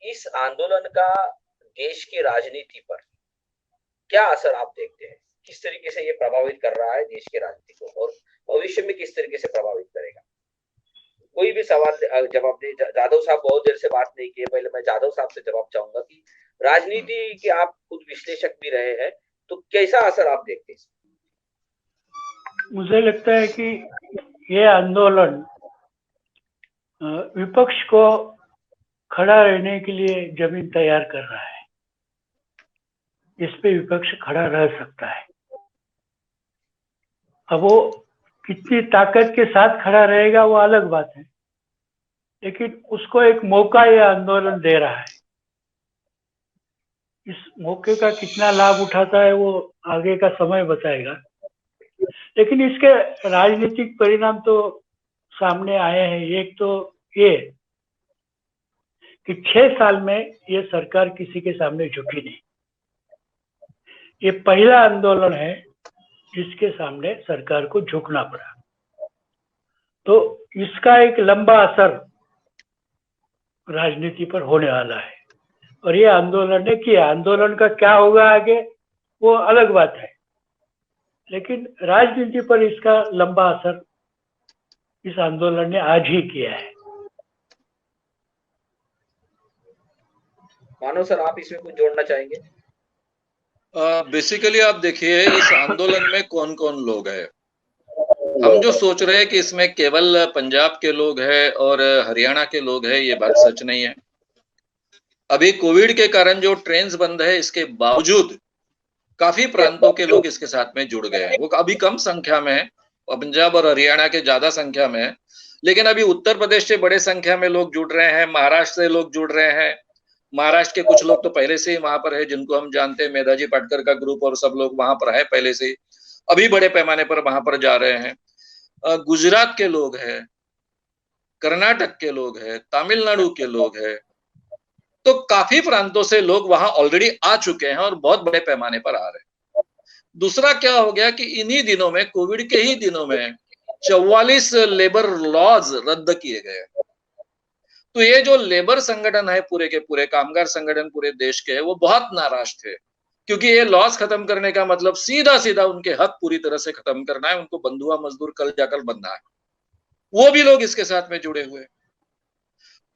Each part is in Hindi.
इस आंदोलन का देश की राजनीति पर क्या असर आप देखते हैं? किस तरीके से ये प्रभावित कर रहा है देश की राजनीति को, और भविष्य में किस तरीके से प्रभावित करेगा? कोई भी सवाल जवाब दे। जाधव साहब बहुत देर से बात नहीं किए, पहले मैं जाधव साहब से जवाब चाहूंगा कि राजनीति के आप खुद विश्लेषक भी रहे हैं, तो कैसा असर आप देखते हैं? मुझे लगता है कि ये आंदोलन विपक्ष को खड़ा रहने के लिए जमीन तैयार कर रहा है। इस पे विपक्ष खड़ा रह सकता है। अब वो कितनी ताकत के साथ खड़ा रहेगा वो अलग बात है, लेकिन उसको एक मौका ये आंदोलन दे रहा है। इस मौके का कितना लाभ उठाता है वो आगे का समय बताएगा, लेकिन इसके राजनीतिक परिणाम तो सामने आए हैं। एक तो ये कि 6 साल में ये सरकार किसी के सामने झुकी नहीं। ये पहला आंदोलन है जिसके सामने सरकार को झुकना पड़ा, तो इसका एक लंबा असर राजनीति पर होने वाला है। और ये आंदोलन ने किया, आंदोलन का क्या होगा आगे वो अलग बात है, लेकिन राजनीति पर इसका लंबा असर इस आंदोलन ने आज ही किया है। मानव सर, आप इसमें कुछ जोड़ना चाहेंगे? बेसिकली आप देखिए इस आंदोलन में कौन कौन लोग हैं। हम जो सोच रहे हैं कि इसमें केवल पंजाब के लोग हैं और हरियाणा के लोग हैं, ये बात सच नहीं है। अभी कोविड के कारण जो ट्रेन्स बंद है, इसके बावजूद काफी प्रांतों के लोग इसके साथ में जुड़ गए हैं। वो अभी कम संख्या में है, पंजाब और हरियाणा के ज्यादा संख्या में है, लेकिन अभी उत्तर प्रदेश से बड़े संख्या में लोग जुड़ रहे हैं, महाराष्ट्र से लोग जुड़ रहे हैं। महाराष्ट्र के कुछ लोग तो पहले से ही वहां पर है, जिनको हम जानते हैं, मेधाजी पाटकर का ग्रुप और सब लोग वहां पर है पहले से ही, अभी बड़े पैमाने पर वहां पर जा रहे हैं। गुजरात के लोग हैं, कर्नाटक के लोग हैं, तमिलनाडु के लोग हैं, तो काफी प्रांतों से लोग वहां ऑलरेडी आ चुके हैं और बहुत बड़े पैमाने पर आ रहे हैं। दूसरा क्या हो गया कि इन्हीं दिनों में, कोविड के ही दिनों में 44 लेबर लॉज रद्द किए गए। तो ये जो लेबर संगठन है, पूरे के पूरे कामगार संगठन पूरे देश के, वो बहुत नाराज थे, क्योंकि ये लॉस खत्म करने का मतलब सीधा सीधा उनके हक पूरी तरह से खत्म करना है, उनको बंधुआ मजदूर कल जाकर बनना है। वो भी लोग इसके साथ में जुड़े हुए।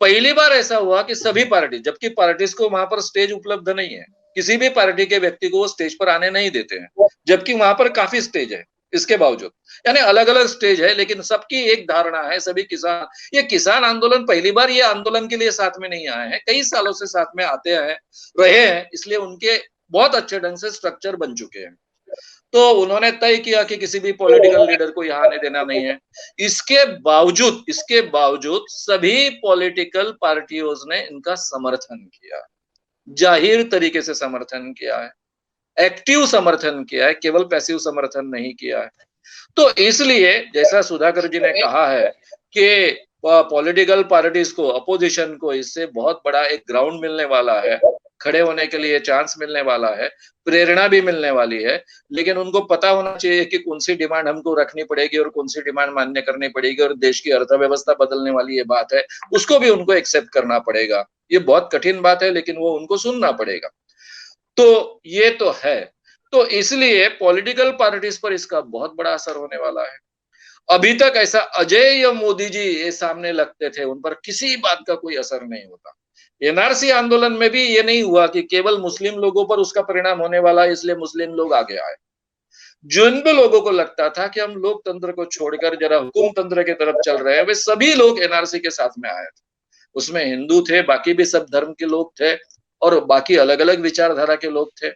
पहली बार ऐसा हुआ कि सभी पार्टी, जबकि पार्टीज को वहां पर स्टेज उपलब्ध नहीं है, किसी भी पार्टी के व्यक्ति को वो स्टेज पर आने नहीं देते हैं, जबकि वहां पर काफी स्टेज है इसके बावजूद, यानी अलग अलग स्टेज है, लेकिन सबकी एक धारणा है, सभी किसान, ये किसान आंदोलन पहली बार ये आंदोलन के लिए साथ में नहीं आए हैं, कई सालों से साथ में आते हैं रहे हैं, इसलिए उनके बहुत अच्छे ढंग से स्ट्रक्चर बन चुके हैं। तो उन्होंने तय किया कि किसी भी पॉलिटिकल लीडर को यहाँ आने देना नहीं है। इसके बावजूद सभी पॉलिटिकल पार्टियों ने इनका समर्थन किया, जाहिर तरीके से समर्थन किया है, एक्टिव समर्थन किया है, केवल पैसिव समर्थन नहीं किया है। तो इसलिए जैसा सुधाकर जी ने कहा है कि पॉलिटिकल पार्टीज को, अपोजिशन को इससे बहुत बड़ा एक ग्राउंड मिलने वाला है, खड़े होने के लिए चांस मिलने वाला है, प्रेरणा भी मिलने वाली है, लेकिन उनको पता होना चाहिए कि कौन सी डिमांड हमको रखनी पड़ेगी और कौन सी डिमांड मान्य करनी पड़ेगी, और देश की अर्थव्यवस्था बदलने वाली ये बात है, उसको भी उनको एक्सेप्ट करना पड़ेगा। ये बहुत कठिन बात है, लेकिन वो उनको सुनना पड़ेगा। तो ये तो है, तो इसलिए पॉलिटिकल पार्टीज पर इसका बहुत बड़ा असर होने वाला है। अभी तक ऐसा अजय या मोदी जी ये सामने लगते थे, उन पर किसी बात का कोई असर नहीं होता। एनआरसी आंदोलन में भी ये नहीं हुआ कि केवल मुस्लिम लोगों पर उसका परिणाम होने वाला है, इसलिए मुस्लिम लोग आगे आए। जिन भी लोगों को लगता था कि हम लोकतंत्र को छोड़कर जरा हुकुम तंत्र की तरफ चल रहे हैं, वे सभी लोग एनआरसी के साथ में आए थे। उसमें हिंदू थे, बाकी भी सब धर्म के लोग थे, और बाकी अलग अलग विचारधारा के लोग थे,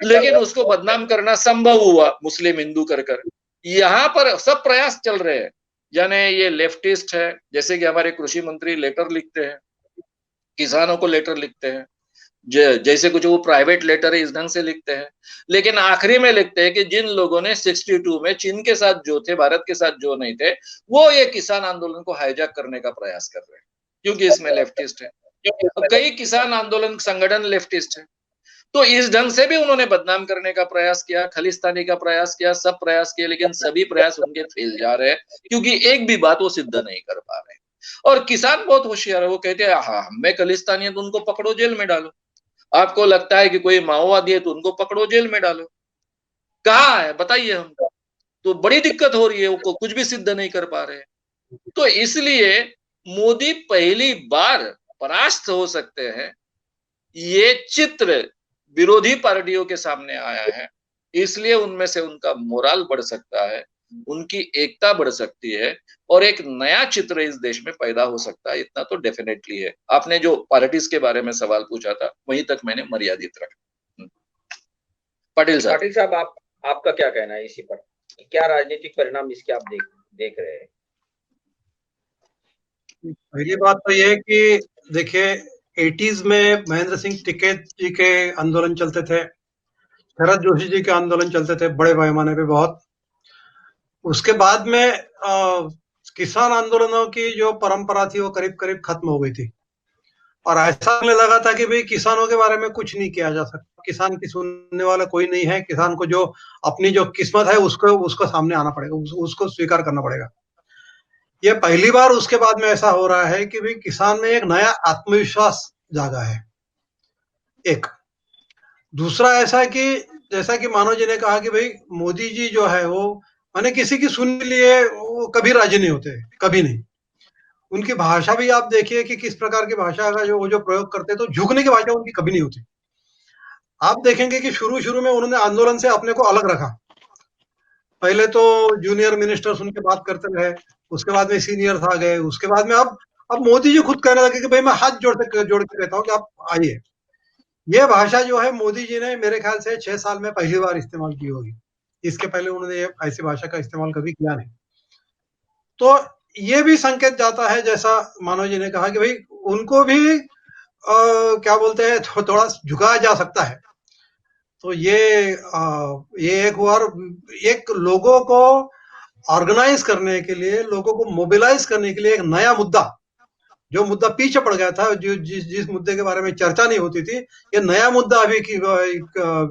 लेकिन उसको बदनाम करना संभव हुआ मुस्लिम हिंदू कर कर। यहाँ पर सब प्रयास चल रहे हैं, यानी ये लेफ्टिस्ट है, जैसे कि हमारे कृषि मंत्री लेटर लिखते हैं, किसानों को लेटर लिखते हैं, जैसे कुछ वो प्राइवेट लेटर है इस ढंग से लिखते हैं, लेकिन आखिरी में लिखते हैं कि जिन लोगों ने 62 में चीन के साथ जो थे, भारत के साथ जो नहीं थे, वो ये किसान आंदोलन को हाईजैक करने का प्रयास कर रहे हैं, क्योंकि इसमें लेफ्टिस्ट है। कई किसान आंदोलन संगठन लेफ्टिस्ट है, तो इस ढंग से भी उन्होंने बदनाम करने का प्रयास किया, खलिस्तानी का प्रयास किया, सब प्रयास किए, लेकिन सभी प्रयास उनके फेल जा रहे हैं, क्योंकि एक भी बात वो सिद्ध नहीं कर पा रहे। और किसान बहुत होशियार है, वो कहते हैं हाँ मैं खलिस्तानी है तो उनको पकड़ो जेल में डालो, आपको लगता है कि कोई माओवादी है तो उनको पकड़ो जेल में डालो। कहाँ है बताइए हमको, तो बड़ी दिक्कत हो रही है, वो कुछ भी सिद्ध नहीं कर पा रहे हैं। तो इसलिए मोदी पहली बार परास्त हो सकते हैं, ये चित्र विरोधी पार्टियों के सामने आया है, इसलिए उनमें से उनका मोराल बढ़ सकता है, उनकी एकता बढ़ सकती है और एक नया चित्र इस देश में पैदा हो सकता है, इतना तो डेफिनेटली है। आपने जो पार्टीज के बारे में सवाल पूछा था वहीं तक मैंने मर्यादित रखा। पाटिल साहब। पाटिल साहब, आपका क्या कहना है इसी पर, क्या राजनीतिक परिणाम इसके आप देख रहे हैं? पहली बात तो ये है कि देखिए 80s में महेंद्र सिंह टिकैत जी के आंदोलन चलते थे, शरद जोशी जी के आंदोलन चलते थे बड़े पैमाने पे बहुत। उसके बाद में किसान आंदोलनों की जो परंपरा थी वो करीब करीब खत्म हो गई थी और ऐसा लगने लगा था कि भाई किसानों के बारे में कुछ नहीं किया जा सकता, किसान की सुनने वाला कोई नहीं है, किसान को जो अपनी जो किस्मत है उसको सामने आना पड़ेगा, उसको स्वीकार करना पड़ेगा। ये पहली बार उसके बाद में ऐसा हो रहा है कि भाई किसान में एक नया आत्मविश्वास जागा है। एक दूसरा ऐसा है कि जैसा कि मानव जी ने कहा कि भाई मोदी जी जो है वो माने किसी की सुन लिए वो कभी राजी नहीं होते, कभी नहीं। उनकी भाषा भी आप देखिए कि किस प्रकार की भाषा का जो प्रयोग करते हैं, तो झुकने की भाषा उनकी कभी नहीं होती। आप देखेंगे कि शुरू में उन्होंने आंदोलन से अपने को अलग रखा। पहले तो जूनियर मिनिस्टर्स उनके बात करते रहे, उसके बाद में सीनियर्स आ गए, उसके बाद में अब मोदी जी खुद कहने लगे कि भाई मैं हाथ जोड़ के कहता हूँ कि आप आइए। ये भाषा जो है मोदी जी ने मेरे ख्याल से 6 साल में पहली बार इस्तेमाल की होगी, इसके पहले उन्होंने ऐसी भाषा का इस्तेमाल कभी किया नहीं। तो ये भी संकेत जाता है, जैसा मानव जी ने कहा कि भाई उनको भी क्या बोलते हैं थोड़ा झुकाया जा सकता है। तो ये एक बार एक लोगों को ऑर्गेनाइज करने के लिए, लोगों को मोबिलाइज करने के लिए एक नया मुद्दा, जो मुद्दा पीछे पड़ गया था, जो जिस मुद्दे के बारे में चर्चा नहीं होती थी, ये नया मुद्दा अभी की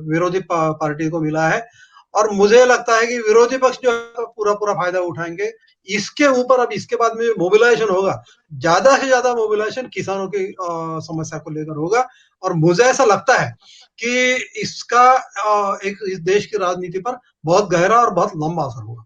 विरोधी पार्टी को मिला है और मुझे लगता है कि विरोधी पक्ष जो है पूरा फायदा उठाएंगे इसके ऊपर। अब इसके बाद में मोबिलाइजेशन होगा, ज्यादा से ज्यादा मोबिलाइजेशन किसानों की समस्या को लेकर होगा और मुझे ऐसा लगता है कि इसका एक इस देश की राजनीति पर बहुत गहरा और बहुत लंबा असर होगा।